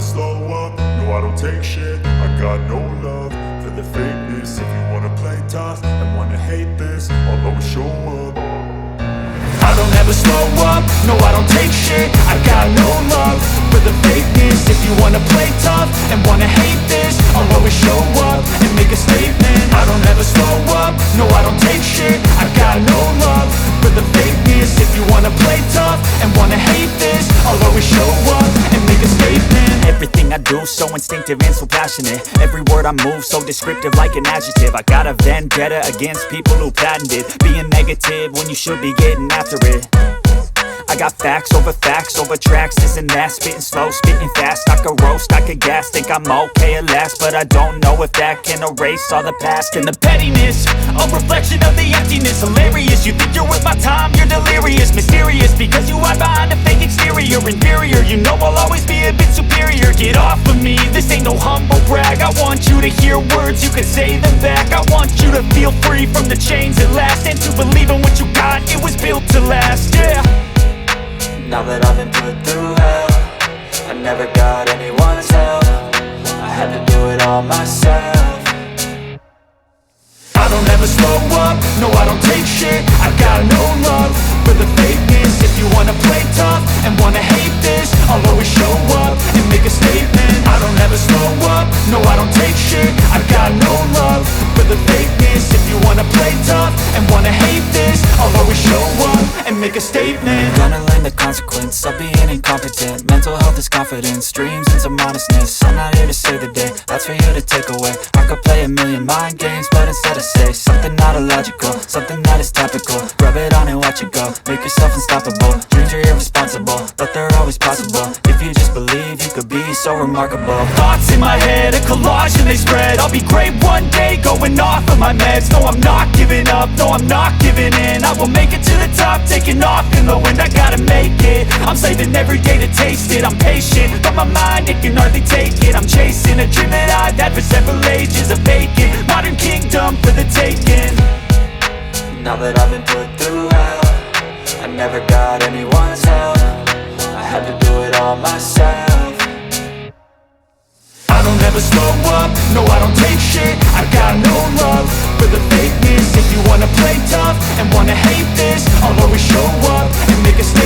slow up, no I don't take shit. I got no love for the fakeness. If you wanna play tough and wanna hate this, I'll always show up. I don't ever slow up, no I don't take shit. I got no love for the fakeness. If you wanna play tough and wanna hate this, I'll always show up and make a statement. I don't ever slow up, no I don't take shit. I got no love for the fakeness. If you wanna play tough and wanna hate this, I'll always show up and make a statement. Everything I do so instinctive and so passionate. Every word I move so descriptive like an adjective. I got a vendetta against people who patented being negative when you should be getting after it. I got facts over tracks, this and that. Spitting slow, spitting fast, I could roast, I could gas. Think I'm okay at last, but I don't know if that can erase all the past. And the pettiness, a reflection of the emptiness. Hilarious, you think you're worth my time, you're delirious. Mysterious, because you hide behind a fake exterior. Inferior, you know I'll always be a bit superior. Get off of me, this ain't no humble brag. I want you to hear words, you can say them back. I want you to feel free from the chains at last, and to believe in what you got, it was built to last, yeah. Now that I've been put through hell, I never got anyone's help. I had to do it all myself. I don't ever slow up, no I don't take shit. I got no love for the fakeness. If you wanna play tough and wanna hate this, I'll always show up and make a statement. I don't ever slow up, no I don't take shit. I got no love for the fakeness. If you wanna play tough and wanna hate this, I'll always show up and make a statement. Gonna learn the consequence of being incompetent. Mental health is confidence, dreams and some honestness. I'm not here to save the day, that's for you to take away. I could play a million mind games, but instead I say something not illogical, something that is topical. Rub it on and watch it go, make yourself unstoppable. Dreams are irresponsible, but they're always possible. If you just believe, you could be so remarkable. Thoughts in my head, a collage and they spread. I'll be great one day, going off of my meds. No, I'm not giving up, no, I'm not giving in. I will make it to the top, taking off in the wind. I gotta make it, I'm saving every day to taste it. I'm patient, but my mind, it can hardly take it. I'm chasing a dream that I've had for several ages. A vacant, modern kingdom for the taking. Now that I've been put through hell, I never got anyone's help. I had to do it all myself. I don't ever slow up, no I don't take shit. I got no love for the fakeness. If you wanna play tough and wanna hate this, I'll always show up and make a statement.